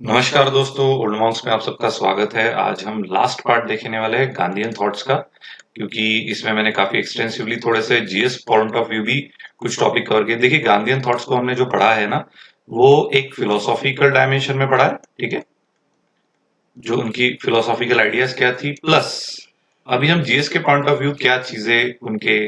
नमस्कार दोस्तों, old Monks में आप सबका स्वागत है। आज हम लास्ट पार्ट देखने वाले हैं गांधीयन थॉट्स का, क्योंकि इसमें मैंने काफी एक्सटेंसिवली थोड़े से जीएस पॉइंट ऑफ व्यू भी कुछ टॉपिक कवर किए। देखिए, गांधीयन थॉट्स को हमने जो पढ़ा है ना, वो एक फिलोसॉफिकल डायमेंशन में पढ़ा है, ठीक है, जो उनकी फिलोसॉफिकल आइडियाज क्या थी, प्लस अभी हम जीएस के पॉइंट ऑफ व्यू क्या चीजें उनके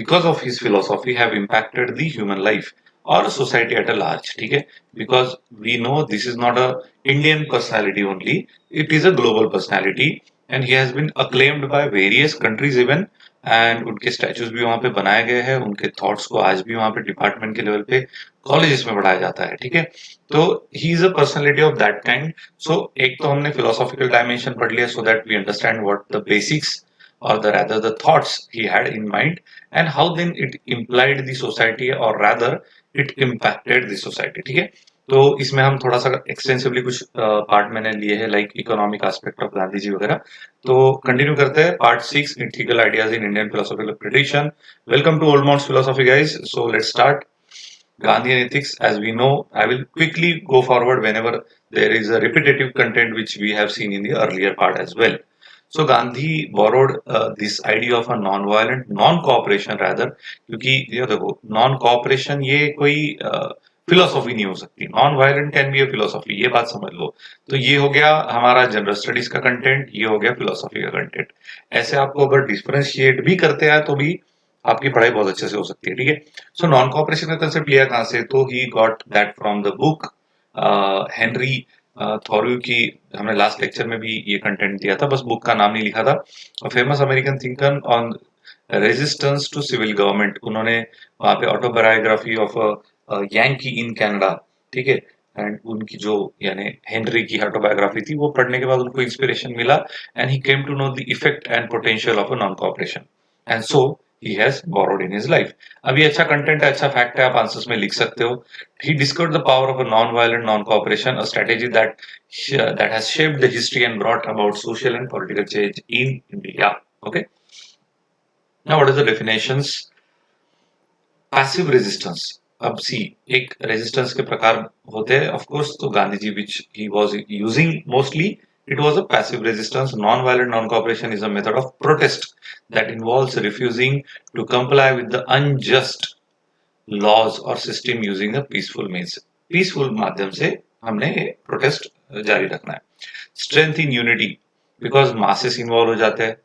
because of his philosophy have impacted the human life और सोसाइटी एट अ लार्ज, ठीक है। Because we know this is not a Indian personality only, it is a global personality and he has been acclaimed by various countries even, and उनके statues भी वहां पे बनाए गए हैं। उनके थॉट्स को आज भी वहां पे डिपार्टमेंट के लेवल पे कॉलेजेस में पढ़ाया जाता है, ठीक है। तो he is a personality of that kind. So एक तो हमने फिलोसॉफिकल डायमेंशन पढ़ लिया so that we understand what the basics or the rather the thoughts he had in mind and how then it implied the society or rather it impacted the society, ठीक है। तो इसमें हम थोड़ा सा extensively कुछ पार्ट मैंने लिए हैं, like economic aspect of Gandhi ji वगैरह। तो कंटिन्यू करते हैं part 6, ethical ideas in Indian philosophical tradition. Welcome to old monks philosophy guys. So let's start Gandhian ethics. As we know, I will quickly go forward whenever there is a repetitive content which we have seen in the earlier part as well. So Gandhi borrowed this idea of a non-violent, non-cooperation rather, क्योंकि ये देखो non-cooperation ये कोई philosophy नहीं हो सकती, non violent can be A philosophy, ये बात समझ लो। तो ये हो गया हमारा जनरल स्टडीज का कंटेंट, ये हो गया फिलोसॉफी का कंटेंट। ऐसे आपको अगर डिफरेंशिएट भी करते हैं तो भी आपकी पढ़ाई बहुत अच्छे से हो सकती है, ठीक है। सो नॉन कॉपरेशन का कंसेप्ट लिया कहां से, तो he got that from the book Henry Thoreau की। हमने लास्ट लेक्चर में भी ये कंटेंट दिया था, बस बुक का नाम नहीं लिखा था। Famous American thinker on resistance to civil government, उन्होंने वहां पे autobiography of Yankee in Canada, ठीक है, एंड उनकी जो यानी हेनरी की ऑटोबायोग्राफी थी वो पढ़ने के बाद उनको इंस्पिरेशन मिला and he came to know the effect and potential of a non cooperation and so he has borrowed in his life. अब ये अच्छा कंटेंट है, अच्छा फैक्ट है, आप आंसर्स में लिख सकते हो। He discovered the power of a non-violent non-cooperation, a strategy that has shaped the history and brought about social and political change in India. Okay. Now, what is the definitions? Passive resistance. अब सी एक resistance के प्रकार होते हैं, of course. तो Gandhi ji which he was using mostly, it was a passive resistance. Non-violent non-cooperation is a method of protest that involves refusing to comply with the unjust laws or system using a peaceful means. Peaceful माध्यम से हमने protest जारी रखना है। Strength in unity, because masses involve हो जाते हैं।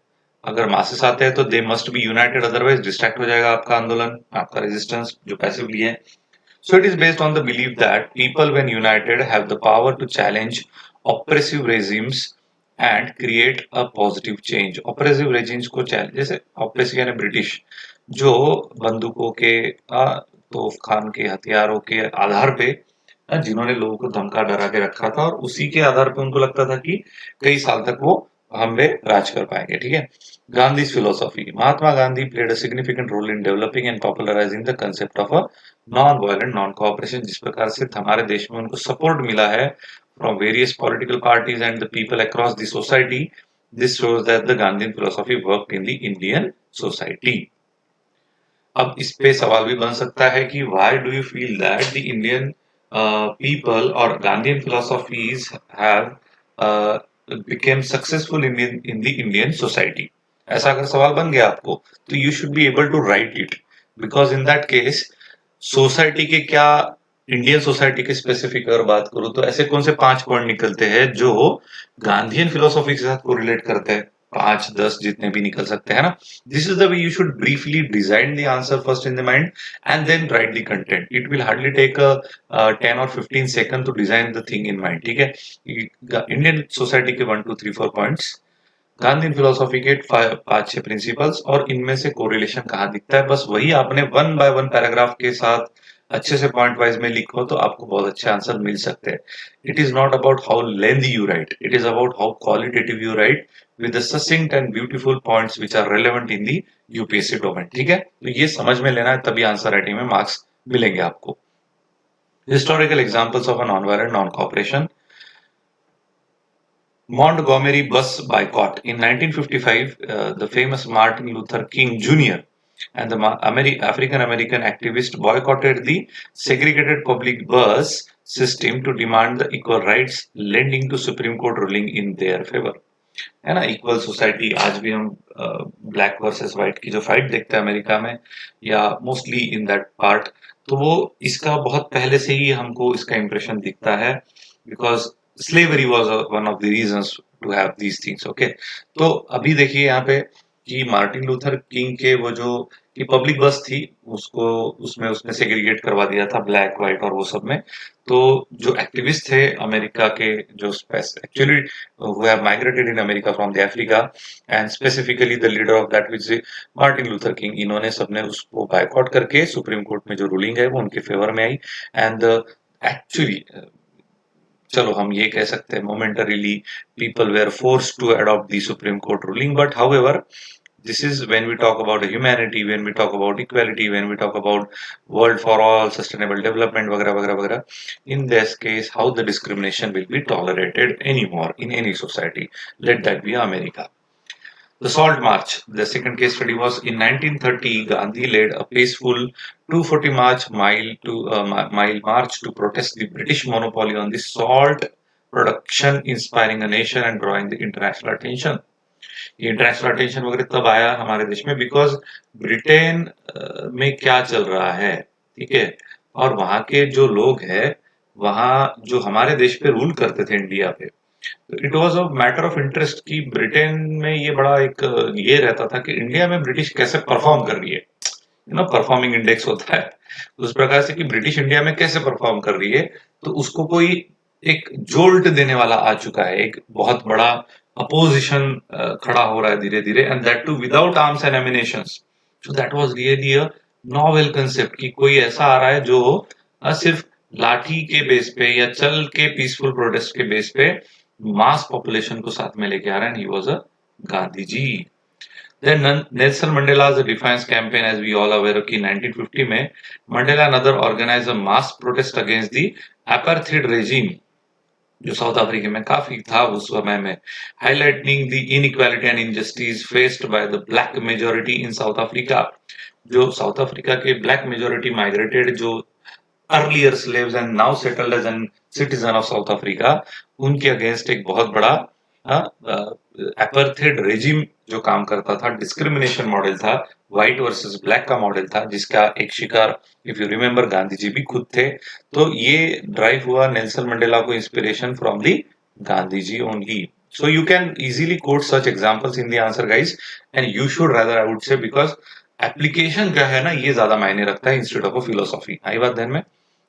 अगर masses आते हैं तो they must be united, otherwise distract हो जाएगा आपका आंदोलन, आपका रेजिस्टेंस जो पैसिवली है। So it is based on the belief that people when united have the power to challenge oppressive regimes and create a positive change. Oppressive regimes को challenge, जैसे oppressive यानी ब्रिटिश, जो बंदूकों के तोफ खान के हथियारों के आधार पे जिन्होंने लोगों को धमका डरा के रखा था और उसी के आधार पे उनको लगता था कि कई साल तक वो हम पे राज कर पाएंगे, ठीक है। Gandhi's philosophy. Mahatma Gandhi played a significant role in developing and popularizing the concept of a non-violent non-cooperation. जिस प्रकार से हमारे देश में उनको सपोर्ट मिला है from various political parties and the people across the society, this shows that the Gandhian philosophy worked in the Indian society. अब इस पे सवाल भी बन सकता है कि why do you feel that the Indian people or Gandhian philosophies have uh, became successful in the Indian society? ऐसा अगर सवाल बन गया आपको तो you should be able to write it, because in that case society के क्या, Indian society के स्पेसिफिक अगर बात करूं तो ऐसे कौन से 5 पॉइंट निकलते हैं जो गांधीयन फिलोसॉफी के साथ कोरिलेट करते हैं, 5-10 जितने भी निकल सकते हैं ना। This is the way you should briefly design the answer first in the mind and then write the content. It will hardly take 10 और 15 second to design the thing in mind, ठीक है। इंडियन सोसाइटी के 1 2 3 4 points, Gandhian philosophy के 5-6 principles, और इनमें से correlation कहाँ दिखता है, बस वही आपने 1 बाय 1 पैराग्राफ के साथ अच्छे से पॉइंट वाइज में लिखो तो आपको बहुत अच्छे आंसर मिल सकते हैं। It is not about how lengthy you right, it is about how qualitative you right with the succinct and beautiful points which are relevant in the UPSC domain, ठीक है। तो ये समझ में लेना है, तभी आंसर राइटिंग में मार्क्स मिलेंगे आपको। Historical examples of a non violent non cooperation. Montgomery bus boycott in 1955, the famous Martin Luther King Jr. and the African American activists boycotted the segregated public bus system to demand the equal rights, lending to Supreme Court ruling in their favor. है ना, equal society. आज भी हम black versus white की जो fight देखते हैं America में, या मोस्टली इन दैट पार्ट, तो वो इसका बहुत पहले से ही हमको इसका इंप्रेशन दिखता है, because slavery was one of the reasons to have these things. Okay, तो अभी देखिए यहाँ पे कि मार्टिन लूथर किंग के वो जो कि पब्लिक बस थी, उसको उसमें उसने सेग्रीगेट करवा दिया था ब्लैक व्हाइट और वो सब में। तो जो एक्टिविस्ट थे अमेरिका के, जो actually who have migrated in America from the Africa, and specifically the leader of that which is Martin Luther king, इन्होंने सबने उसको बायकॉट करके सुप्रीम कोर्ट में जो रूलिंग है वो उनके फेवर में आई। एंड एक्चुअली चलो हम ये कह सकते हैं momentarily people were force to adopt the supreme court ruling, but however this is when we talk about humanity, when we talk about equality, when we talk about world for all, sustainable development वगैरह वगैरह वगैरह, in this case how the discrimination will be tolerated anymore in any society, let that be America. The Salt March, the second case study was in 1930. Gandhi led a peaceful 240 mile march to protest the British monopoly on the salt production, inspiring a nation and drawing the international attention. International attention वगैरह तब आया हमारे देश में because Britain में क्या चल रहा है, ठीक है, और वहां के जो लोग हैं, वहां जो हमारे देश पे रूल करते थे इंडिया पे, तो it was a matter of interest कि ब्रिटेन में ये बड़ा एक ये रहता था कि इंडिया में ब्रिटिश कैसे परफॉर्म कर रही है, यू नो, परफॉर्मिंग इंडेक्स होता है उस प्रकार से कि ब्रिटिश इंडिया में कैसे परफॉर्म कर रही है, तो उसको कोई एक जोल्ट देने वाला आ चुका है, एक बहुत बड़ा अपोजिशन खड़ा हो रहा है धीरे धीरे, and that too without arms and ammunitions. So that was really a novel concept कि कोई ऐसा आ रहा है जो सिर्फ लाठी के बेस पे या चल के पीसफुल प्रोटेस्ट के बेस पे मास पॉपुलेशन को साथ में लेके आ रहा है, and he was a Gandhi ji. Then Nelson Mandela's defiance campaign, as we all aware, कि 1950 में Mandela and other organized a mass protest against the apartheid regime, जो साउथ अफ्रीका में काफी था उस समय में, highlighting the inequality and injustice faced by the black majority in South Africa. जो साउथ अफ्रीका के ब्लैक मेजॉरिटी माइग्रेटेड, जो earlier slaves and now settled as an citizen of South Africa, उनके अगेंस्ट एक बहुत बड़ा एपार्थेड रेजिम जो काम करता था, डिस्क्रिमिनेशन मॉडल था, व्हाइट वर्सेस ब्लैक का मॉडल था, जिसका एक शिकार if you remember Gandhi ji भी खुद थे। तो ये ड्राइव हुआ नेल्सन मंडेला को inspiration from the Gandhi ji only. So you can easily quote such examples in the answer, guys, and you should rather, I would say, because application क्या है ना, ये ज्यादा मायने रखता है इंस्टेड ऑफ फिलोसॉफी। आई बात ध्यान में,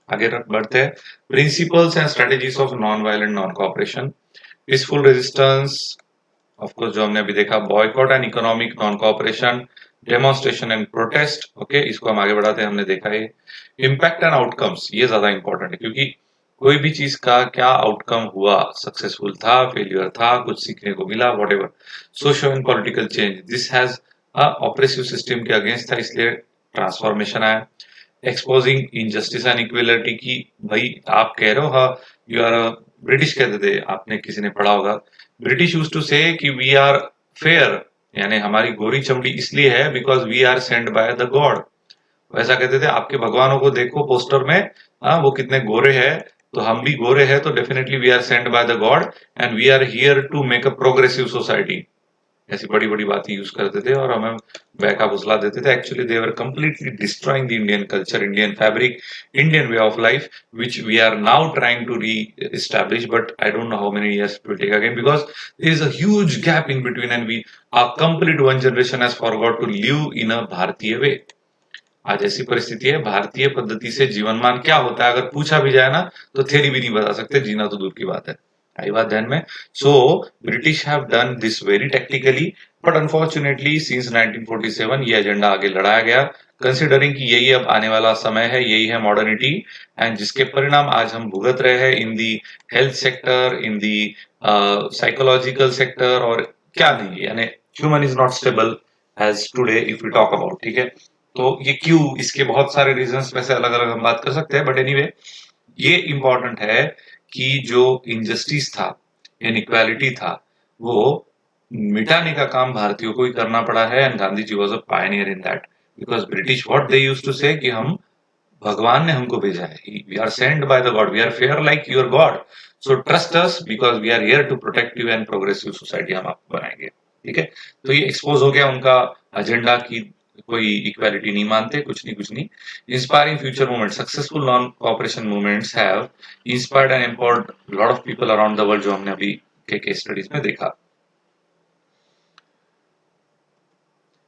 आगे बढ़ते हैं। Principles and strategies of non violent non cooperation, peaceful resistance, of course जो हमने अभी देखा, boycott and economic non cooperation, demonstration and protest. Okay, इसको हम आगे बढ़ाते हैं, हमने देखा है। इम्पैक्ट एंड आउटकम्स, ये ज्यादा इंपॉर्टेंट है क्योंकि कोई भी चीज का क्या आउटकम हुआ, सक्सेसफुल था, फेलियर था, कुछ सीखने को मिला, whatever. Social and political change, this has oppressive system के अगेंस्ट था, इसलिए ट्रांसफॉर्मेशन आया। एक्सपोजिंग इनजस्टिस एंड इक्वलिटी की, भाई आप कह रहे हो, हाँ यू आर, ब्रिटिश कहते थे, आपने किसी ने पढ़ा होगा, ब्रिटिश यूज्ड टू से कि वी आर फेयर, यानी हमारी गोरी चमड़ी इसलिए है because we are send by the god. वैसा कहते थे, आपके भगवानों को देखो पोस्टर में, वो कितने गोरे हैं, तो हम भी गोरे हैं, तो definitely we are send by the god and we are here to make a progressive society. ऐसी बड़ी बड़ी बातें यूज करते थे और हमें बहका फुसला देते थे। Actually they were completely destroying the Indian culture, Indian fabric, Indian way of life, which we are now trying to re-establish, but I don't know how many years it will take again, because there is a huge gap in between and we, our complete one generation has forgot to live in a भारतीय way। आज ऐसी परिस्थिति है, भारतीय पद्धति से जीवनमान क्या होता है अगर पूछा भी जाए ना, तो थ्योरी भी नहीं बता सकते, जीना तो दूर की बात है। आई बात ध्यान में। So British have done this very technically, but unfortunately since 1947 ये एजेंडा आगे लड़ाया गया, कंसिडरिंग कि यही अब आने वाला समय है, यही है मॉडर्निटी, एंड जिसके परिणाम आज हम भुगत रहे हैं in the health sector, in the psychological sector, और क्या नहीं, यानी human is not stable as today if you talk about, ठीक है। तो ये क्यों, इसके बहुत सारे रीजंस वैसे अलग अलग हम बात कर सकते हैं, बट एनीवे ये इंपॉर्टेंट है कि जो इनजस्टिस था, इनइक्वालिटी था, वो मिटाने का काम भारतीयों को ही करना पड़ा है, and Gandhi ji was a pioneer in that. Because British what they used to say कि हम भगवान ने हमको भेजा है, we are send by the god, we are fair like your god, so trust us because we are here to protect you and progressive society हम आपको बनाएंगे। ठीक है, तो ये एक्सपोज हो गया उनका एजेंडा की कोई इक्वालिटी नहीं मानते, कुछ नहीं। Inspiring future movement, successful non cooperation movements have inspired and empowered lot of people around the world, जो हमने अभी के केस स्टडीज में देखा।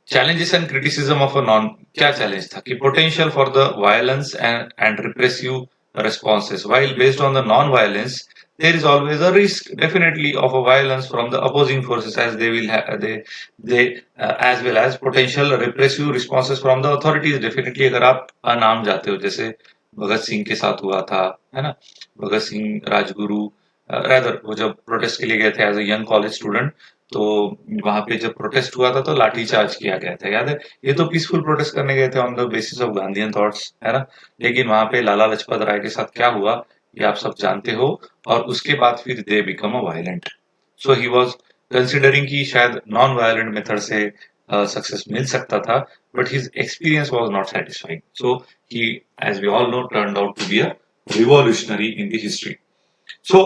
challenges and criticism of a non, क्या challenge था कि potential for the violence and repressive responses, while based on the non-violence there is always a risk definitely of a violence from the opposing forces, as they will have they as well as potential repressive responses from the authorities। definitely अगर आप नाम जाते हो, जैसे भगत सिंह के साथ हुआ था, है ना, भगत सिंह राजगुरु, रादर वो जब प्रोटेस्ट के लिए गए थे as a young college student, तो वहां पे जब प्रोटेस्ट हुआ था तो लाठी चार्ज किया गया था, याद है? ये तो पीसफुल प्रोटेस्ट करने गए थे on the basis of Gandhian thoughts, है ना, लेकिन वहां पे लाला लाजपत राय के साथ क्या हुआ ये आप सब जानते हो, और उसके बाद फिर they become a violent. So he was considering कि शायद नॉन वायलेंट मेथड से सक्सेस मिल सकता था, but his experience was not satisfying, so he, as we all know, turned out to be a revolutionary in the history. So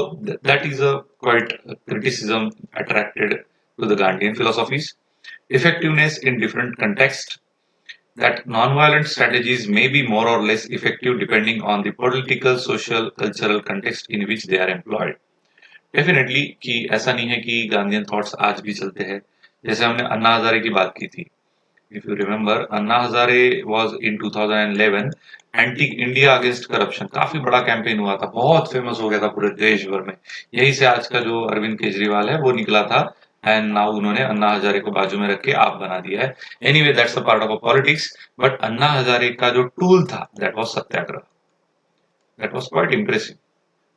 that is a quite criticism attracted to the Gandhian philosophies. Effectiveness in different contexts, that non-violent strategies may be more or less effective depending on the political, social, cultural context in which they are employed. Definitely कि ऐसा नहीं है कि Gandhian thoughts आज भी चलते हैं, जैसे हमने अन्ना हजारे की बात की थी। If you remember, Anna Hazare was in 2011 anti India against corruption, काफी बड़ा कैंपेन हुआ था, बहुत फेमस हो गया था पूरे देश भर में। यही से आज का जो अरविंद केजरीवाल है वो निकला था, एंड नाउ उन्होंने अन्ना हजारे को बाजू में रख के आप बना दिया है। Anyway that's a part of a politics, but Anna Hazare का जो टूल था that was satyagraha, that was quite impressive,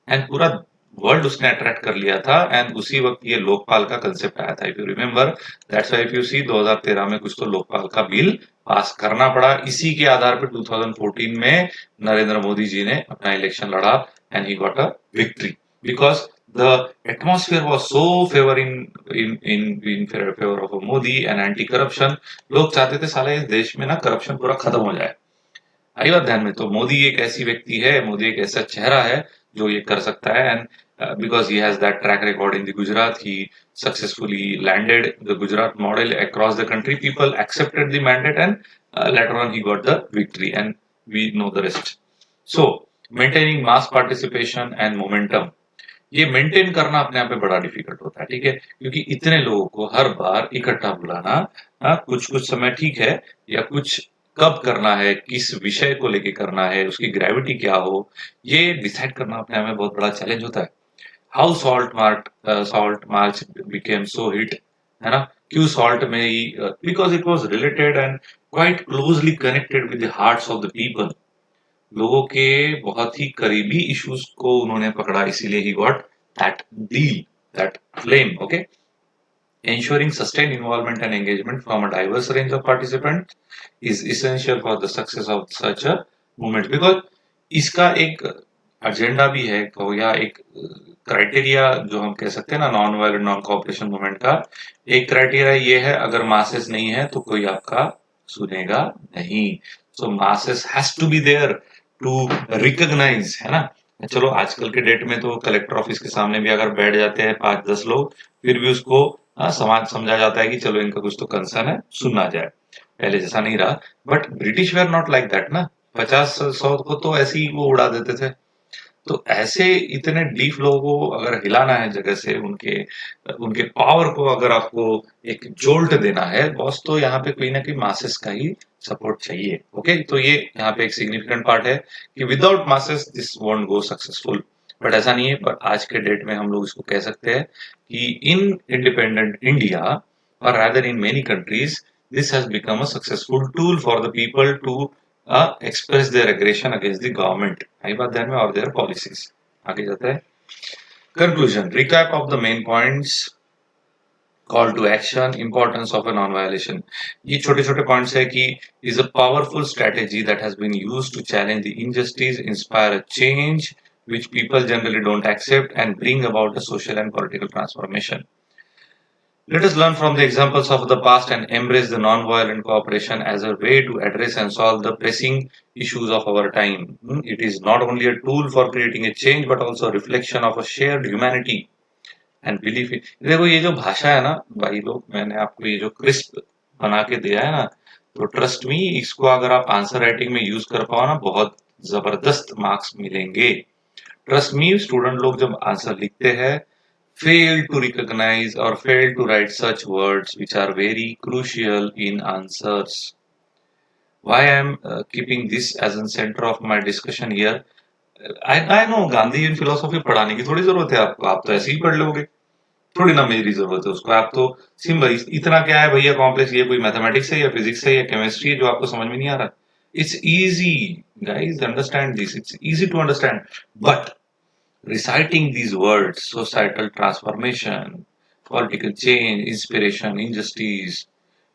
and पूरा वर्ल्ड उसने अट्रैक्ट कर लिया था, एंड उसी वक्त ये लोकपाल का कंसेप्ट आया था। If you remember, that's why if you see 2013 में कुछ तो लोकपाल का बिल पास करना पड़ा, इसी के आधार पर 2014 में नरेंद्र मोदी जी ने अपना इलेक्शन लड़ा and he got a victory, because the atmosphere was so favouring in favour of Modi and anti corruption. लोग चाहते थे साले इस देश में ना करप्शन पूरा खत्म हो जाए। आई बात ध्यान में? तो मोदी एक ऐसी व्यक्ति है, मोदी एक ऐसा चेहरा है जो ये कर सकता है, and because he has that track record in the Gujarat, he successfully landed the Gujarat model across the country. People accepted the mandate, and later on he got the victory, and we know the rest. So maintaining mass participation and momentum, ये maintain करना अपने आप में बड़ा difficult होता है, ठीक है, क्योंकि इतने लोगों को हर बार इकट्ठा बुलाना, कुछ समय ठीक है, या कुछ कब करना है, किस विषय को लेके करना है, उसकी ग्रेविटी क्या हो, ये डिसाइड करना अपने आप में बहुत बड़ा चैलेंज होता है। How salt march became so hit, है ना, क्यों सॉल्ट में ही? Because it was related and quite closely connected with the hearts of the people. लोगों के बहुत ही करीबी इश्यूज को उन्होंने पकड़ा, इसीलिए ही got that deal, that flame. Okay, ensuring sustained involvement and engagement from a diverse range of participants is essential for the success of such a movement, because इसका एक एजेंडा भी है, या एक क्राइटेरिया जो हम कह सकते हैं ना, non violent non cooperation movement का एक क्राइटेरिया ये है, अगर मासेस नहीं है तो कोई आपका सुनेगा नहीं। So masses has to be there to recognise, है ना। चलो आजकल के डेट में तो कलेक्टर ऑफिस के सामने भी अगर बैठ जाते हैं 5-10 लोग, फिर भी उसको समाज समझा जाता है कि चलो इनका कुछ तो कंसर्न है, सुनना जाए। पहले जैसा नहीं रहा, but British were not like that ना, 50-100 को तो ऐसे ही वो उड़ा देते थे। तो ऐसे इतने डीप लोगों को अगर हिलाना है जगह से, उनके उनके पावर को अगर आपको एक जोल्ट देना है बॉस, तो यहाँ पे कोई ना कोई मासेस का ही सपोर्ट चाहिए। ओके, तो ये यहाँ पे एक सिग्निफिकेंट पार्ट है कि without masses this won't go successful, but ऐसा नहीं है। पर आज के डेट में हम लोग इसको कह सकते हैं कि इन इंडिपेंडेंट इंडिया, और rather in many countries, this has become a successful tool for the people to express their aggression against the government, आई बात ध्यान में, और their policies। आगे जाता है conclusion, recap of the main points, call to action, importance of a non-violation। ये छोटे छोटे पॉइंट्स है कि is a powerful strategy that has been used to challenge the injustice, inspire a change which people generally don't accept, and bring about a social and political transformation। Let us learn from the examples of the past and embrace the non-violent cooperation as a way to address and solve the pressing issues of our time. It is not only a tool for creating a change but also a reflection of a shared humanity and belief. देखो ये जो भाषा है ना भाई लोग, मैंने आपको ये जो क्रिस्प बना के दिया है ना, तो ट्रस्ट मी, इसको अगर आप आंसर राइटिंग में यूज कर पाओ ना, बहुत जबरदस्त मार्क्स मिलेंगे। ट्रस्ट मी, स्टूडेंट लोग जब आंसर लिखते हैं, fail to recognize or fail to write such words which are very crucial in answers. Why I am keeping this as a center of my discussion here? I know Gandhi in philosophy पढ़ाने की थोड़ी जरूरत है आपको, आप तो ऐसे ही पढ़ लोगे, थोड़ी ना मेरी जरूरत है उसको। आप तो सिंपल इतना क्या है भैया कॉम्प्लेक्स, ये कोई मैथमेटिक्स है या फिजिक्स है या केमिस्ट्री है जो आपको समझ में नहीं आ रहा? It's easy guys, understand this, it's easy to understand, but reciting these words, societal transformation, political change, inspiration, injustice,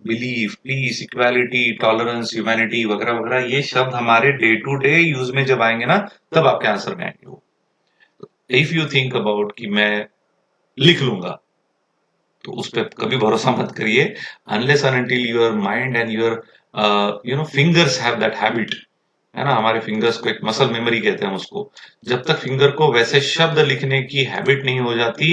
belief, peace, equality, tolerance, humanity वगैरह वगैरह, ये शब्द हमारे डे टू डे यूज में जब आएंगे ना, तब आपके आंसर में आएंगे वो। इफ यू थिंक अबाउट कि मैं लिख लूंगा, तो उस पर कभी भरोसा मत करिए, unless and until your mind and your fingers have that habit, है ना, हमारे फिंगर्स को एक मसल मेमोरी कहते हैं हम उसको, जब तक फिंगर को वैसे शब्द लिखने की हैबिट नहीं हो जाती,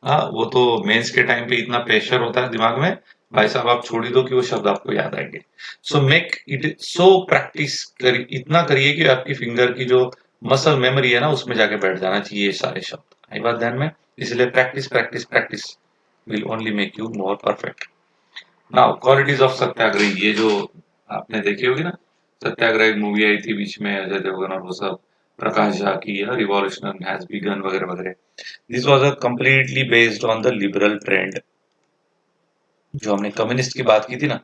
वो तो मेंस के टाइम पे इतना प्रेशर होता है दिमाग में, भाई साहब आप छोड़ ही दो कि वो शब्द आपको याद आएंगे। So make it so practice करिए, इतना करिए कि आपकी फिंगर की जो मसल मेमोरी है ना, उसमें जाके बैठ जाना चाहिए ये सारे शब्द, आई बात ध्यान में। इसलिए practice practice practice will only make you more perfect. Now qualities of satyagrahi, ये जो आपने देखी होगी ना, सत्याग्रह एक मूवी आई थी बीच में, अजय देवगन और वो सब, प्रकाश झा की, रिवॉल्यूशन हैज बिगन वगैरह वगैरह। This was a completely based on the liberal trend. जो हमने कम्युनिस्ट की बात की थी ना,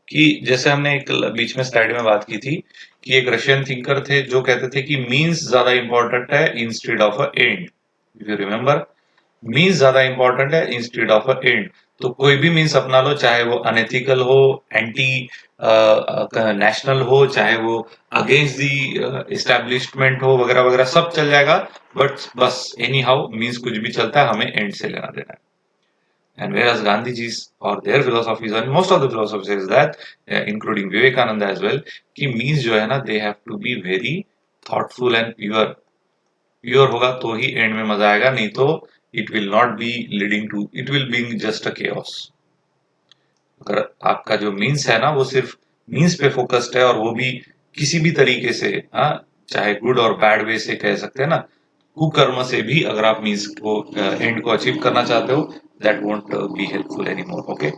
कि जैसे हमने एक बीच में स्लाइड में बात की थी कि एक रशियन थिंकर थे जो कहते थे कि मीन्स ज्यादा इंपॉर्टेंट है instead of a and. If you remember, means ज्यादा इंपॉर्टेंट है इंस्टेड ऑफ अ एंड। तो कोई भी मीन्स अपना लो, चाहे वो अनएथिकल हो, एंटी नेशनल हो, चाहे वो अगेंस्ट दी एस्टेब्लिशमेंट हो वगैरह वगैरह, सब चल जाएगा, बट बस एनी हाउ मीन्स कुछ भी चलता है, हमें एंड से लेना देना है। And whereas Gandhiji's or their philosophies and most of the philosophy says that, including Vivekananda as well, कि means जो है ना, they have to be very thoughtful and pure. Pure होगा तो ही end में मजा आएगा, नहीं तो it will not be leading to, it will be just a chaos. अगर आपका जो मीन्स है ना वो सिर्फ मीन्स पे फोकस्ड है, और वो भी किसी भी तरीके से, हाँ, चाहे गुड और बैड वे से कह सकते हैं ना, कुकर्म से भी अगर आप मीन्स को एंड को अचीव करना चाहते हो, that won't be helpful anymore. Okay,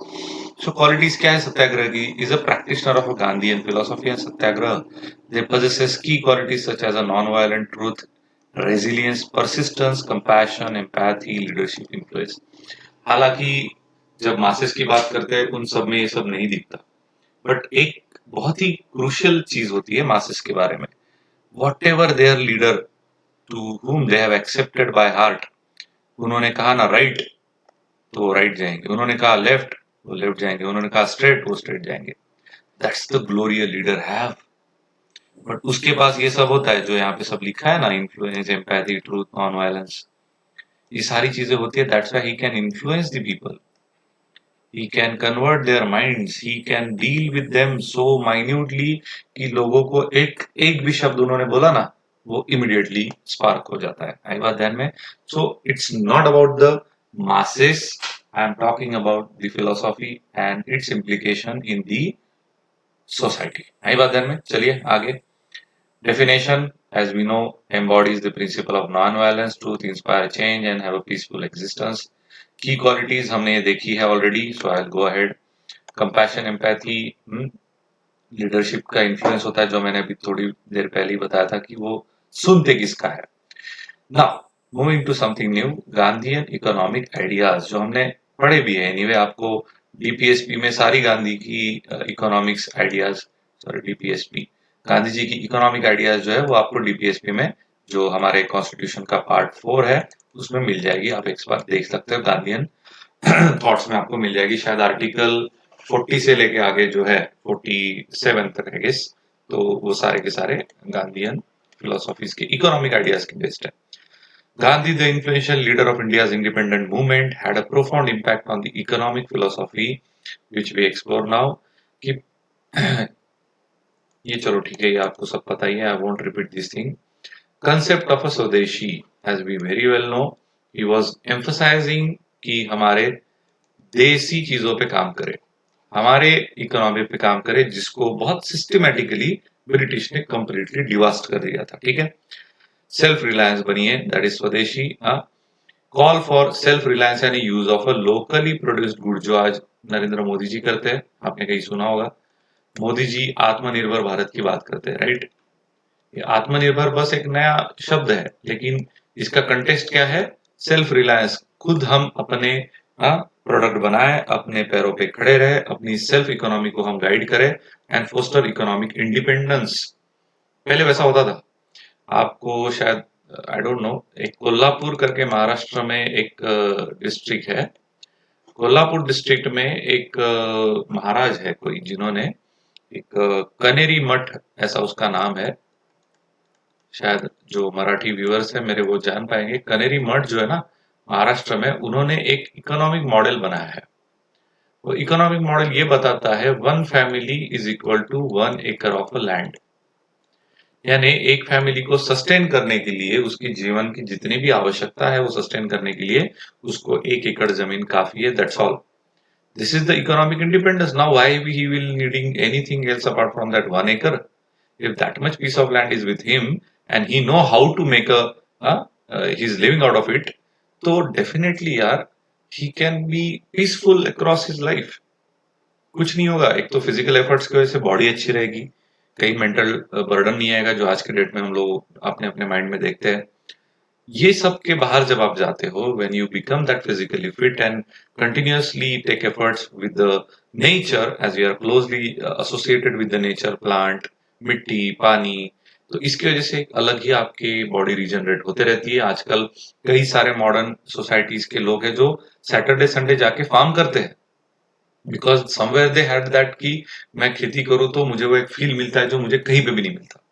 so qualities क्या है सत्याग्रह की? Is a practitioner of Gandhian philosophy and satyagraha, they possesses की qualities such as a non violent truth, resilience, persistence, compassion, empathy, leadership, influence. हालांकि जब masses की बात करते हैं उन सब में ये सब नहीं दिखता, बट एक बहुत ही क्रूशियल चीज होती है मासेस के बारे में, what ever there leader to whom they have accepted by heart, उन्होंने कहा ना राइट तो वो राइट जाएंगे, उन्होंने कहा लेफ्ट वो लेफ्ट जाएंगे, उन्होंने कहा स्ट्रेट वो स्ट्रेट जाएंगे। That's the glory a leader have. But उसके पास ये सब होता है जो यहाँ पे सब लिखा है ना, influence, empathy, truth, non violence, ये सारी चीजें होती है। That's why he can influence the people, he can convert their minds, he can deal with them so minutely कि लोगों को एक एक भी शब्द उन्होंने बोला ना, वो immediately स्पार्क हो जाता है। आई बात ध्यान में। So it's not about the masses, I am talking about the philosophy and its implication in the society। आई बात ध्यान में। चलिए आगे। Definition, as we know, embodies the principle of non-violence, truth, inspire change and have a peaceful existence। की qualities हमने ये देखी है already, so I will go ahead. Compassion, empathy, leadership का इन्फ्लुएंस होता है, जो मैंने अभी थोड़ी देर पहले ही बताया था कि वो सुनते किसका है। Now moving to something new, Gandhian economic ideas, जो हमने पढ़े भी है एनीवे, आपको डीपीएसपी में सारी गांधी की economics ideas, sorry DPSP, Gandhi ji की इकोनॉमिक आइडियाज जो है वो आपको डीपीएसपी में, जो हमारे कॉन्स्टिट्यूशन का पार्ट 4 है, उसमें मिल जाएगी। आप एक बार देख सकते हो, गांधीयन थॉट्स में आपको मिल जाएगी, शायद आर्टिकल 40 से लेके आगे जो है 47 तक है गेस, तो वो सारे के सारे गांधीयन फिलोसॉफीज के इकोनॉमिक आइडियाज के बेस्ड है। Gandhi, the influential leader of India's independent movement, had a profound impact on the economic philosophy, which we explore now. कि ये चलो ठीक है, ये आपको सब पता ही है. I won't repeat this thing. Concept of a Swadeshi, as we very well know, he was emphasizing कि हमारे देसी चीजों पे काम करे, हमारे इकोनॉमी पे काम करे, जिसको बहुत सिस्टमेटिकली ब्रिटिश ने कंप्लीटली डिवास्ट कर दिया था. ठीक है, सेल्फ रिलायंस बनिए, दैट इज स्वदेशी. कॉल फॉर सेल्फ रिलायंस यानी use of a locally produced good, जो आज नरेंद्र मोदी जी करते हैं, आपने कहीं सुना होगा. मोदी जी आत्मनिर्भर भारत की बात करते हैं, राइट. ये आत्मनिर्भर बस एक नया शब्द है, लेकिन इसका कंटेक्स्ट क्या है? सेल्फ रिलायंस, खुद हम अपने प्रोडक्ट बनाए, अपने पैरों पे खड़े रहे, अपनी सेल्फ इकोनॉमी को हम गाइड करें एंड फोस्टर इकोनॉमिक इंडिपेंडेंस. पहले वैसा होता था. आपको शायद आई डोंट नो, एक कोल्हापुर करके महाराष्ट्र में एक डिस्ट्रिक्ट है. कोल्हापुर डिस्ट्रिक्ट में एक महाराज है कोई, जिन्होंने एक कनेरी मठ, ऐसा उसका नाम है, शायद जो मराठी व्यूअर्स है मेरे वो जान पाएंगे. कनेरी मठ जो है ना महाराष्ट्र में, उन्होंने एक इकोनॉमिक मॉडल बनाया है. वो इकोनॉमिक मॉडल ये बताता है 1 फैमिली इज इक्वल टू 1 एकड़ ऑफ अ लैंड. यानी एक फैमिली को सस्टेन करने के लिए, उसकी जीवन की जितनी भी आवश्यकता है वो सस्टेन करने के लिए उसको 1 एकड़ जमीन काफी है, that's all. This is the economic independence. Now why he will needing anything else apart from that 1 acre? If that much piece of land is with him and he know how to make he's living out of it, तो definitely यार he can be peaceful across his life. कुछ नहीं होगा. एक तो physical efforts की वजह से बॉडी अच्छी रहेगी, कहीं मेंटल बर्डन नहीं आएगा, जो आज के डेट में हम लोग अपने अपने माइंड में देखते हैं. ये सब के बाहर जब आप जाते हो, when you become that physically fit and continuously take efforts with the nature, as we are closely associated with the nature, plant, मिट्टी, पानी, तो इसकी वजह से एक अलग ही आपकी बॉडी रीजनरेट होते रहती है. आजकल कई सारे मॉडर्न सोसाइटीज के लोग हैं जो सैटरडे संडे जाके फार्म करते हैं, because somewhere they had that कि मैं खेती करूं तो मुझे वो एक फील मिलता है जो मुझे कहीं पे भी नहीं मिलता.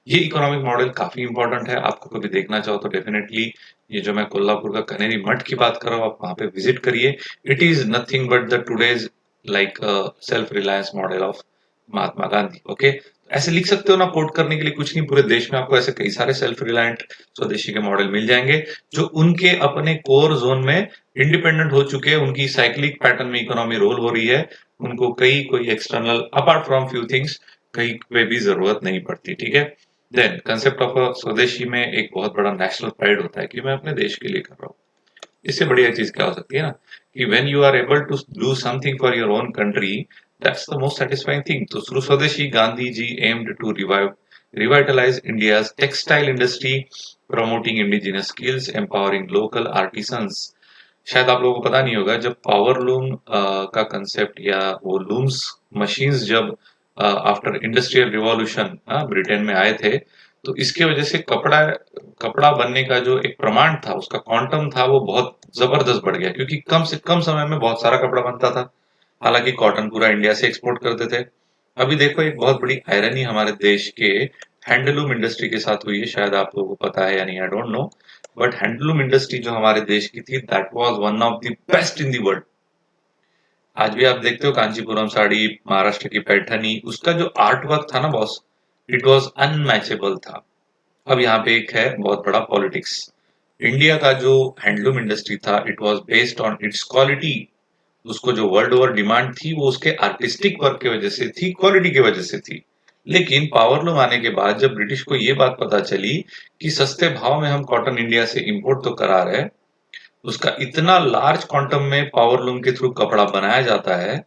ये इकोनॉमिक मॉडल काफी इंपॉर्टेंट है. आपको कभी देखना चाहो तो डेफिनेटली ये जो मैं कोल्हापुर का कनेरी मठ की बात कर रहा हूँ, आप वहां पे विजिट करिए. It is nothing but the today's like self reliance model of Mahatma Gandhi. Okay, ऐसे लिख सकते हो ना, कोट करने के लिए कुछ नहीं. पूरे देश में आपको ऐसे कई सारे सेल्फ रिलायंट स्वदेशी के मॉडल मिल जाएंगे जो उनके अपने कोर जोन में इंडिपेंडेंट हो चुके हैं. उनकी साइक्लिक पैटर्न में इकोनॉमी रोल हो रही है, उनको कोई external apart from few things कहीं पे भी जरूरत नहीं पड़ती. ठीक है. देन कंसेप्ट ऑफ स्वदेशी में एक बहुत बड़ा नेशनल प्राइड होता है कि मैं अपने देश के लिए कर रहा हूँ. इससे बढ़िया चीज क्या हो सकती है ना, कि when you are able to do something for your own country, that's the most satisfying thing. तो through swadeshi Gandhi ji aimed to revitalize India's textile industry, promoting indigenous skills, empowering local artisans. शायद आप लोगों को पता नहीं होगा, जब पावर लूम का कंसेप्ट या वो लूम्स मशीन्स जब आफ्टर इंडस्ट्रियल रिवॉल्यूशन ब्रिटेन में आए थे, तो इसके वजह से कपड़ा बनने का जो एक प्रमाण था, उसका क्वांटम था, वो बहुत जबरदस्त बढ़ गया, क्योंकि कम से कम समय में बहुत सारा कपड़ा बनता था. हालांकि कॉटन पूरा इंडिया से एक्सपोर्ट करते थे. अभी देखो, एक बहुत बड़ी आयरनी हमारे देश के हैंडलूम इंडस्ट्री के साथ हुई है. शायद आप लोगों को पता है या नहीं, आई don't no, but handloom industry जो हमारे देश की थी, that was one of the best in the world. आज भी आप देखते हो कांचीपुरम साड़ी, महाराष्ट्र की पैठनी, उसका जो आर्ट वर्क था ना बॉस, इट वाज अनमैचेबल था. अब यहाँ पे एक है बहुत बड़ा पॉलिटिक्स. इंडिया का जो हैंडलूम इंडस्ट्री था, it was based on it's quality. उसको जो वर्ल्ड ओवर डिमांड थी वो उसके आर्टिस्टिक वर्क की वजह से थी, क्वालिटी की वजह से थी. लेकिन पावरलूम आने के बाद जब ब्रिटिश को ये बात पता चली कि सस्ते भाव में हम कॉटन इंडिया से इंपोर्ट तो करा रहे, उसका इतना लार्ज क्वांटम में पावरलूम के थ्रू कपड़ा बनाया जाता है,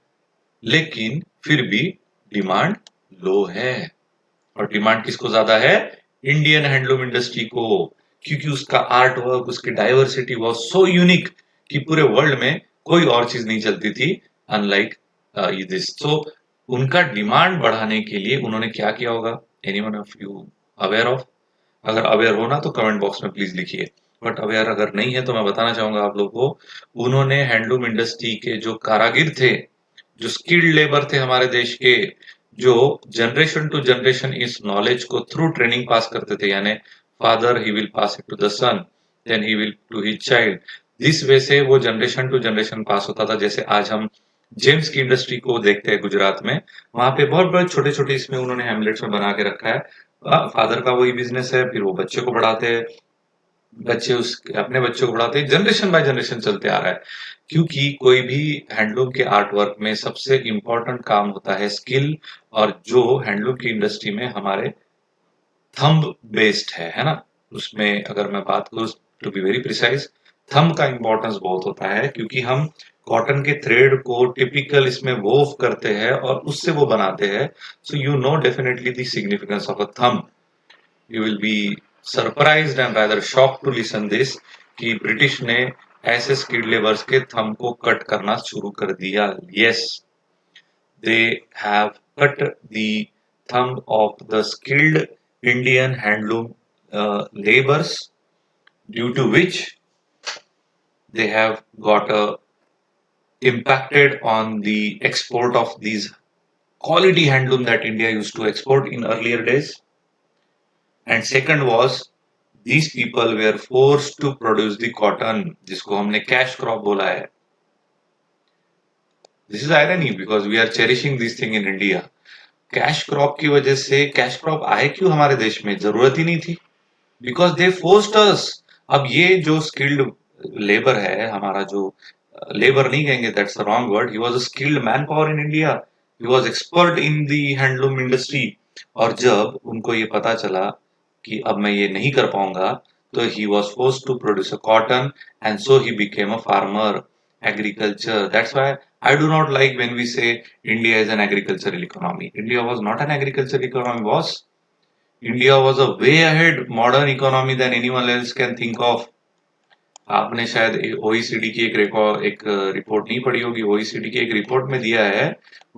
लेकिन फिर भी डिमांड लो है. और डिमांड किसको ज्यादा है? इंडियन हैंडलूम इंडस्ट्री को, क्योंकि उसका आर्ट वर्क, उसकी डाइवर्सिटी वाज सो यूनिक कि पूरे वर्ल्ड में कोई और चीज नहीं चलती थी, अनलाइक दिस. सो उनका डिमांड बढ़ाने के लिए उन्होंने क्या किया होगा? Anyone of you aware of? अगर अवेयर हो ना तो कमेंट बॉक्स में प्लीज लिखिए, बट अवेयर अगर नहीं है तो मैं बताना चाहूंगा आप लोग को. उन्होंने हैंडलूम इंडस्ट्री के जो कारागिर थे, जो स्किल्ड लेबर थे हमारे देश के, जो जनरेशन टू जनरेशन इस नॉलेज को थ्रू ट्रेनिंग पास करते थे, यानी father he will pass it to the son, then he will to his child. This way से वो जनरेशन टू जनरेशन पास होता था। जैसे आज हम जेम्स की इंडस्ट्री को देखते हैं गुजरात में, वहां पे बहुत बड़े छोटे छोटे इसमें उन्होंने हैमलेट्स में बना के रखा है। फादर का वही बिजनेस है, फिर वो बच्चे को पढ़ाते हैं, बच्चे उस अपने बच्चों को पढ़ाते हैं, जनरेशन बाय जनरेशन चलते आ रहा है। क्योंकि कोई भी हैंडलूम के आर्ट वर्क में सबसे इंपॉर्टेंट काम होता है स्किल, और जो हैंडलूम की इंडस्ट्री में हमारे थंब बेस्ड है ना। उसमें अगर मैं बात करूं to be very precise, thumb का इंपॉर्टेंस बहुत होता है, क्योंकि हम कॉटन के थ्रेड को टिपिकल इसमें वोव करते हैं और उससे वो बनाते हैं। So you know definitely the significance of a thumb. You will be surprised and rather shocked to listen this कि ब्रिटिश ने ऐसे स्किल्ड लेबर्स के थंब को कट करना शुरू कर दिया। Yes, they have cut the thumb of the skilled Indian handloom laborers, due to which they have got impacted on the export of these quality handloom that India used to export in earlier days. And second was, these people were forced to produce the cotton, जिसको हमने cash crop बोला है। This is irony because we are cherishing this thing in India. Cash crop की वजह से, cash crop आए क्यों हमारे देश में, जरूरत ही नहीं थी, बिकॉज दे फोर्स्ड अस। अब ये जो स्किल्ड लेबर है हमारा, जो लेबर नहीं कहेंगे, that's the wrong word, he was a skilled man power in India, he was expert in the handloom industry. और जब उनको ये पता चला कि अब मैं ये नहीं कर पाऊंगा, तो he was forced to produce a cotton, and so he became a farmer, agriculture. That's why I do not like when we say India is an agricultural economy. India was not an agricultural economy, boss. India was a way ahead modern economy than anyone else can think of. आपने शायद OECD की एक report नहीं पढ़ी होगी। OECD की एक report में दिया है,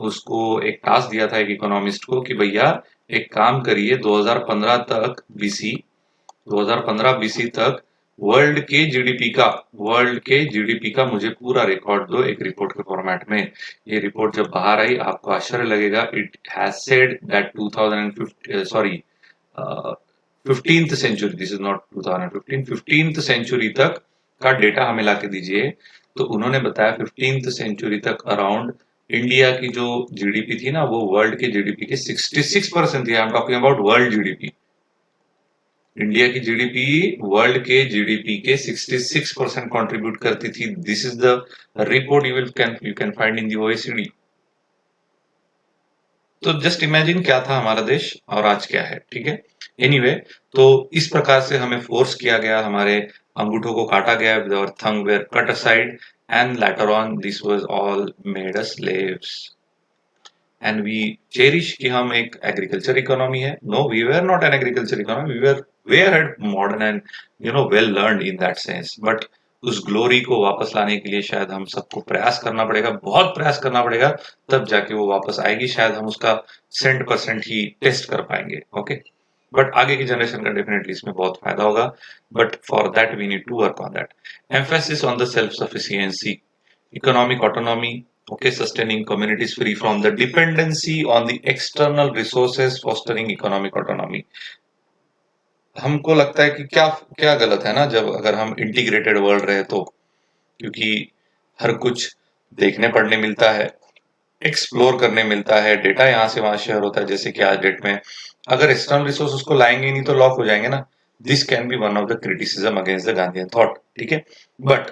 उसको एक टास्क दिया था एक इकोनॉमिस्ट को कि भैया एक काम करिए, 2015 तक बीसी 2015 बीसी तक वर्ल्ड के जीडीपी का मुझे पूरा रिकॉर्ड दो एक रिपोर्ट के फॉर्मेट में। ये रिपोर्ट जब बाहर आई आपको आश्चर्य लगेगा। It has said that 15th century, this is not 2015, 15th century तक का डेटा हमें लाके दीजिए। तो उन्होंने बताया 15th सेंचुरी तक अराउंड इंडिया की जो जीडीपी थी ना, वो वर्ल्ड के जीडीपी के 66% थी। I am talking about world GDP. India की जीडीपी वर्ल्ड के जीडीपी के 66% कंट्रीब्यूट करती थी। This is the report you can find in the OECD. तो जस्ट इमेजिन क्या था हमारा देश और आज क्या है, ठीक है। एनीवे, तो इस प्रकार से हमें फोर्स किया गया, हमारे अंगूठों को काटा गया, our thumb were cut aside, and later on this was all made us slaves. And we cherish कि हम एक एग्रीकल्चर इकोनॉमी है। No, we were not an agriculture economy, we were way ahead modern and well learned in that sense. But उस glory को वापस लाने के लिए शायद हम सबको प्रयास करना पड़ेगा, बहुत प्रयास करना पड़ेगा, तब जाके वो वापस आएगी। शायद हम उसका 100% ही टेस्ट कर पाएंगे। ओके, बट आगे की जनरेशन का डेफिनेटली इसमें बहुत फायदा होगा। But for that we need to work on that. Emphasis on the self sufficiency, economic autonomy, okay, sustaining communities free from the dependency on the external resources, fostering economic autonomy. हमको लगता है कि क्या क्या गलत है ना, जब अगर हम इंटीग्रेटेड वर्ल्ड रहे तो, क्योंकि हर कुछ देखने पढ़ने मिलता है, एक्सप्लोर करने मिलता है, डेटा यहाँ से वहां शेयर होता है। जैसे कि आज डेट में अगर एक्सटर्नल रिसोर्स को लाएंगे ही नहीं तो लॉक हो जाएंगे ना। This can be one of the criticism against the Gandhian thought, ठीक है। बट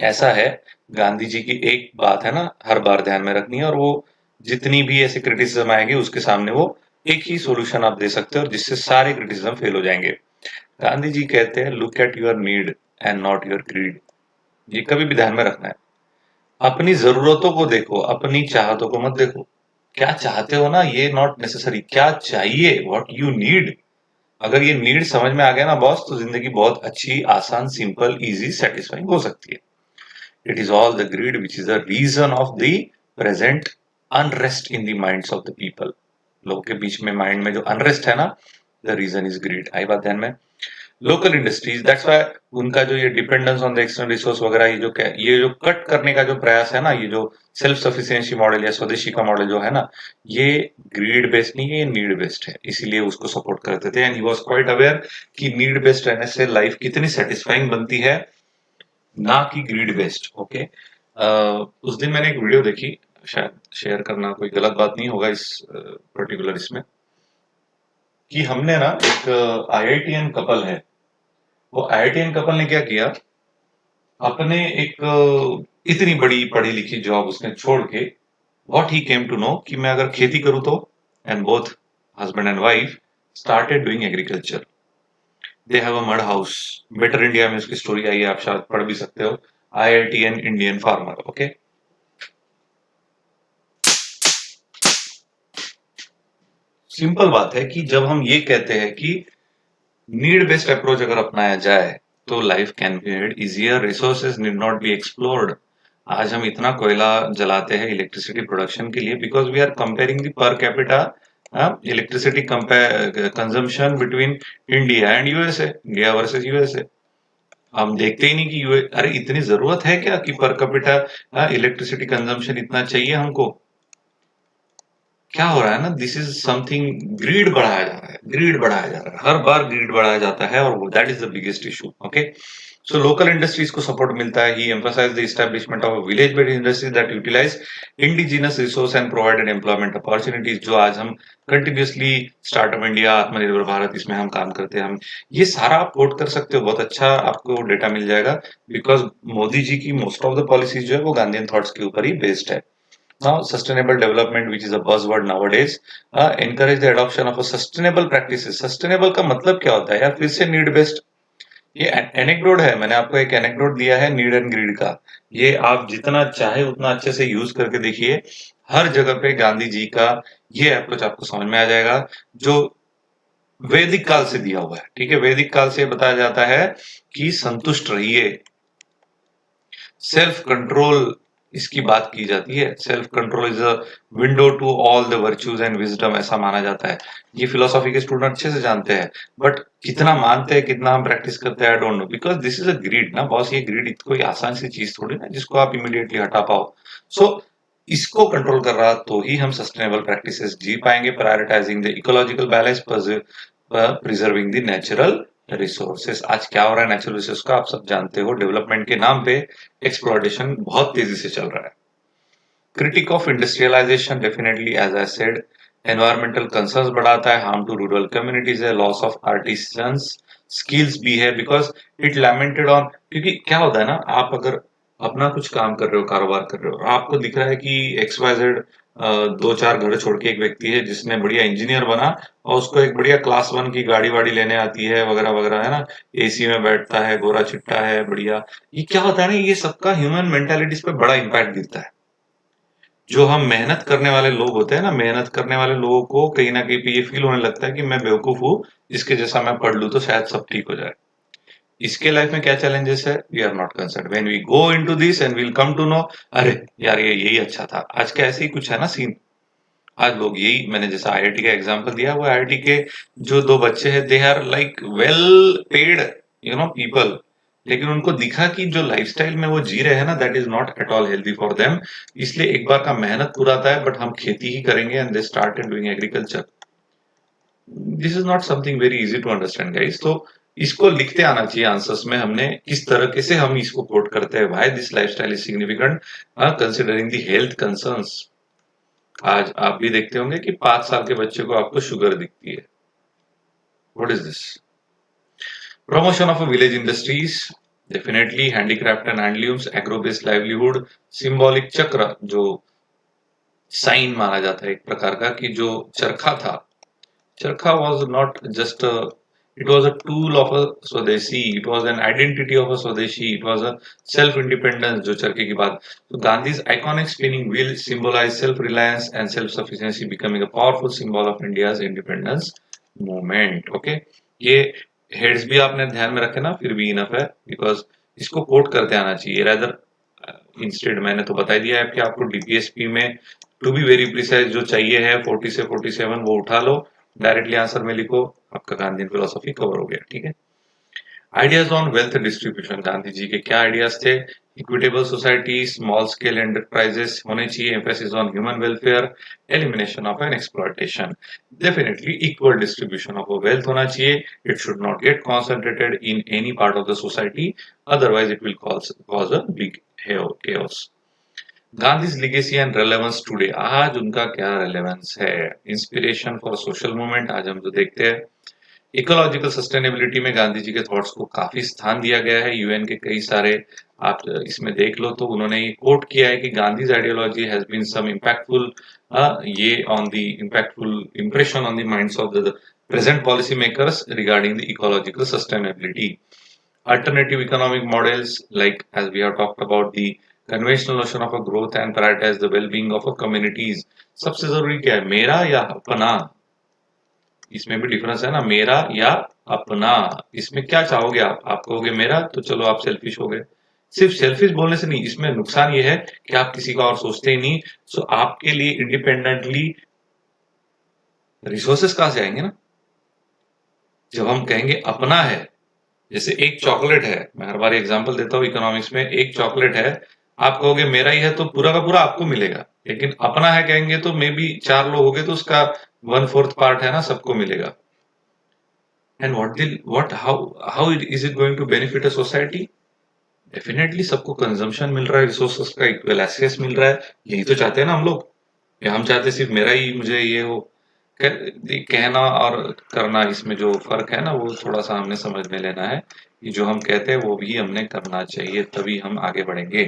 ऐसा है, गांधी जी की एक बात है ना, हर बार ध्यान में रखनी है, और वो जितनी भी ऐसे क्रिटिसिज्म आएंगे उसके सामने वो एक ही सॉल्यूशन आप दे सकते हो, जिससे सारे क्रिटिसिज्म फेल हो जाएंगे। गांधी जी कहते हैं, look at your need and not your creed. ये कभी भी ध्यान में रखना है। अपनी जरूरतों को देखो, अपनी चाहतों को मत देखो। क्या चाहते हो ना, ये नॉट नेसेसरी। क्या चाहिए, व्हाट यू नीड। अगर ये नीड समझ में आ गया ना बॉस, तो जिंदगी बहुत अच्छी, आसान, सिंपल, इजी, सेटिस्फाइंग हो सकती है। It is all the greed which is the reason of the present unrest in the minds of the people. लोगों के बीच में माइंड में जो अनरेस्ट है ना, the reason is greed। आई बात ध्यान में। लोकल इंडस्ट्रीज, दैट्स व्हाई उनका जो ये dependence on the external resource वगैरह, ये जो कट करने का जो प्रयास है ना, ये जो सेल्फ सफिशिएंसी मॉडल या स्वदेशी का मॉडल जो है ना, ये ग्रीड बेस्ड नहीं है, ये नीड बेस्ड है, इसीलिए उसको सपोर्ट करते थे। And he was quite aware कि नीड बेस्ड रहने से लाइफ कितनी सेटिस्फाइंग बनती है, ना कि ग्रीड बेस्ड। ओके, उस दिन मैंने एक वीडियो देखी, शायद शेयर करना कोई गलत बात नहीं होगा इस पर्टिकुलर इसमें, कि हमने ना एक आईआईटीएन कपल है, वो आईआईटीएन कपल ने क्या किया, अपने एक इतनी बड़ी पढ़ी लिखी जॉब उसने छोड़ के, what he came to know कि मैं अगर खेती करूं तो, and both husband and wife started doing agriculture. They have a mud house, better India में उसकी स्टोरी आई है, आप शायद पढ़ भी सकते हो, IITian Indian farmer. Okay, simple बात है कि जब हम ये कहते हैं कि नीड बेस्ड अप्रोच अगर अपनाया जाए तो life can be made easier, resources need not be explored. आज हम इतना कोयला जलाते हैं इलेक्ट्रिसिटी प्रोडक्शन के लिए because we are comparing the per capita electricity consumption between India and USA, India versus USA. हम देखते ही नहीं कि अरे इतनी जरूरत है क्या कि पर कैपिटा इलेक्ट्रिसिटी कंजम्पशन इतना चाहिए हमको। क्या हो रहा है ना, दिस इज समथिंग, ग्रीड बढ़ाया जा रहा है, ग्रीड बढ़ाया जा रहा है, हर बार ग्रीड बढ़ाया जाता है, और that is the biggest issue. Okay, so local industries को सपोर्ट मिलता है। He emphasise the establishment of village based industries that utilise indigenous resource and provided employment opportunities, जो आज हम कंटिन्यूसली स्टार्टअप इंडिया, आत्मनिर्भर भारत, इसमें हम काम करते हैं। हम ये सारा आप कोट कर सकते हो, बहुत अच्छा आपको डेटा मिल जाएगा, बिकॉज मोदी जी की मोस्ट ऑफ द पॉलिसीज जो है वो गांधीयन थॉट्स के ऊपर ही बेस्ड है। Now, sustainable development, which is a buzzword nowadays, encourage the adoption of a sustainable practices. Sustainable का मतलब क्या होता है यार, फिर से नीड बेस्ड। ये एनेक्डोट है, मैंने आपको एक एनेक्डोट दिया है नीड एंड ग्रीड का, ये आप जितना चाहे उतना अच्छे से यूज करके देखिए, हर जगह पे गांधी जी का ये अप्रोच आपको समझ में आ जाएगा, जो वैदिक काल से दिया हुआ है। ठीक है, वैदिक काल से बताया जाता है कि संतुष्ट रहिए, सेल्फ कंट्रोल इसकी बात की जाती है। Self control is a window to all the virtues and wisdom, ऐसा माना जाता है। ये फिलोसॉफी के स्टूडेंट अच्छे से जानते हैं, बट कितना मानते हैं, कितना हम प्रैक्टिस करते हैं, I don't know, because this is a greed ना बॉस। ये ग्रीड कोई आसान सी चीज थोड़ी ना जिसको आप इमीडिएटली हटा पाओ। सो इसको कंट्रोल कर रहा तो ही हम सस्टेनेबल प्रैक्टिसेस जी पाएंगे, prioritising the ecological balance, preserving the natural resources. आज क्या हो रहा है नेचुरल रिसोर्स का, आप सब जानते हो, डेवलपमेंट के नाम पे एक्सप्लॉयटेशन बहुत तेजी से चल रहा है। Critic of industrialisation, definitely as I said, environmental concerns बढ़ाता है, हार्म टू रूरल कम्युनिटीज है, लॉस ऑफ आर्टिसंस स्किल्स भी है, बिकॉज इट लैमेंटेड ऑन, क्योंकि क्या होता है ना, आप अगर अपना कुछ काम कर रहे हो, कारोबार कर रहे हो, आपको दिख रहा है कि XYZ दो चार घर छोड़ के एक व्यक्ति है जिसने बढ़िया इंजीनियर बना, और उसको एक बढ़िया क्लास 1 की गाड़ी वाड़ी लेने आती है वगैरह वगैरह, है ना, एसी में बैठता है, गोरा चिट्टा है, बढ़िया। ये क्या होता है ना, ये सबका ह्यूमन मेंटालिटीज पे बड़ा इंपैक्ट गिरता है। जो हम मेहनत करने वाले लोग होते हैं ना, मेहनत करने वाले लोगों को कहीं ना कहीं पे ये फील होने लगता है कि मैं बेवकूफ हूँ, इसके जैसा मैं पढ़ लूं तो शायद सब ठीक हो जाए। इसके लाइफ में क्या चैलेंजेस है, we are not concern when we go into this and will come to know, अरे यार ये यही अच्छा था। आज का ऐसे ही कुछ है ना सीन, आज लोग यही, मैंने जैसा आईआईटी का एग्जांपल दिया, वो आईआईटी के जो दो बच्चे हैं, they are like well paid people, लेकिन उनको दिखा कि जो लाइफस्टाइल में वो जी रहे हैं ना, that is not at all healthy for them, इसलिए एक बार का मेहनत पूरा आता है, बट हम खेती ही करेंगे, and they started doing agriculture. This is not something very easy to understand guys. तो इसको लिखते आना चाहिए आंसर्स में, हमने किस तरह से हम इसको कोट करते हैं, why this lifestyle is significant considering the health concerns. आज आप भी देखते होंगे कि 5 साल के बच्चे को आपको शुगर दिखती है, what is this. Promotion of village industries, definitely handicraft and handlooms, agro based livelihood, symbolic चक्र, जो साइन माना जाता है एक प्रकार का, कि जो चरखा था, चरखा was not just a, it was a tool of a Swadeshi, it was an identity of a Swadeshi, it was a self-independence, जो चरखे की बात। तो Gandhi's iconic spinning wheel symbolized self-reliance and self-sufficiency, becoming a powerful symbol of India's independence movement. Okay, ये heads भी आपने ध्यान में रखे ना, फिर भी इनफ है, बिकॉज इसको कोट करते आना चाहिए रादर। इंस्टेड मैंने तो बता दिया है कि आपको डीपीएसपी में टू बी वेरी प्रिसाइज जो चाहिए है 40 से 47 वो उठा लो, डायरेक्टली आंसर में लिखो, आपका गांधी फिलोसॉफी कवर हो गया। ठीक है, ideas on wealth distribution, Gandhi ji के क्या आइडियाज थे? Equitable society, small scale enterprises होने चाहिए, emphasis on human welfare, elimination of an exploitation. Definitely equal distribution of wealth होना चाहिए, it should not get concentrated in any part of the society, otherwise it will cause a big chaos. Gandhi's legacy and relevance today, आज उनका क्या relevance है? Inspiration for social movement, आज हम जो देखते हैं इकोलॉजिकल सस्टेनेबिलिटी में गांधी जी के थॉट्स को काफी स्थान दिया गया है। यूएन के कई सारे, आप इसमें देख लो तो उन्होंने ये कोट किया है कि Gandhi's ideology has been some impactful, ये on the impactful impression on the minds of the present policy makers regarding the ecological sustainability. Alternative economic models, like as we have talked about the conventional notion of a growth and prioritize the well-being of a communities. सबसे जरूरी क्या है, मेरा या अपना? इसमें भी difference है ना, मेरा या अपना। इसमें क्या चाहोगे आप कहोगे मेरा तो चलो आप सेल्फिश हो गए। सिर्फ सेल्फिश बोलने से नहीं, इसमें नुकसान ये है कि आप किसी का और सोचते ही नहीं। सो आपके लिए इंडिपेंडेंटली रिसोर्सेस कहां से आएंगे ना? जब हम कहेंगे अपना है, जैसे एक चॉकलेट है, मैं हर बार एग्जांपल देता हूँ इकोनॉमिक्स में, एक चॉकलेट है, आप कहोगे मेरा ही है तो पूरा का पूरा आपको मिलेगा, लेकिन अपना है कहेंगे तो मे बी 4 लोग हो गए तो उसका 1/4 पार्ट है ना सबको मिलेगा। And how is it going to benefit a society? Definitely सबको कंजम्पशन मिल रहा है, रिसोर्सेस का इक्वल एक्सेस मिल रहा है। यही तो चाहते हैं ना हम लोग, या हम चाहते सिर्फ मेरा ही मुझे ये हो? कहना और करना, इसमें जो फर्क है ना वो थोड़ा सा हमने समझ में लेना है कि जो हम कहते हैं वो भी हमने करना चाहिए, तभी हम आगे बढ़ेंगे।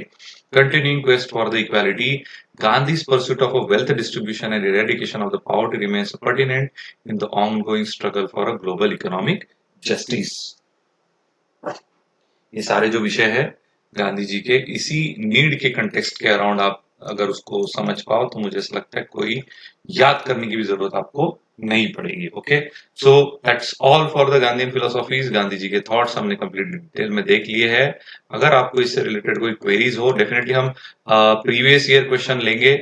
Continuing quest for the equality, Gandhi's pursuit of a wealth distribution and eradication of the poverty remains pertinent in the ongoing struggle for a global economic justice. ये सारे जो विषय है गांधी जी के, इसी नीड के कंटेक्स्ट के अराउंड आप अगर उसको समझ पाओ तो मुझे ऐसा लगता है कोई याद करने की भी जरूरत आपको नहीं पड़ेगी। Okay, so that's all for the Gandhian philosophies. Gandhi ji के थॉट्स हमने कंप्लीट डिटेल में देख लिए हैं। अगर आपको इससे रिलेटेड कोई क्वेरीज हो, डेफिनेटली हम प्रीवियस ईयर क्वेश्चन लेंगे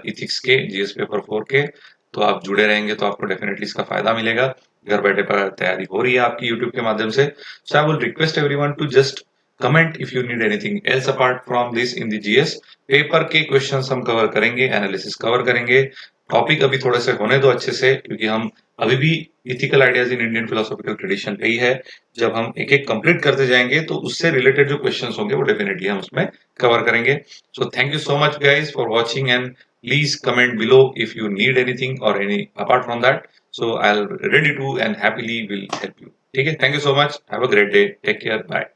इथिक्स के, जीएस पेपर 4 के, तो आप जुड़े रहेंगे तो आपको डेफिनेटली इसका फायदा मिलेगा। घर बैठे पर तैयारी हो रही है आपकी यूट्यूब के माध्यम से। So I will request everyone to just comment if you need anything else apart from this in the GS paper के क्वेश्चंस हम कवर करेंगे, एनालिसिस कवर करेंगे। टॉपिक अभी थोड़े से होने दो अच्छे से, क्योंकि हम अभी भी ethical ideas in Indian philosophical tradition पे ही है। जब हम एक एक कंप्लीट करते जाएंगे तो उससे रिलेटेड जो क्वेश्चंस होंगे वो डेफिनेटली हम उसमें कवर करेंगे। So thank you so much guys for watching, and please comment below if you need anything or any apart from that. So I am ready to and happily will help you. ठीक है, thank you so much, have a great day, take care, bye.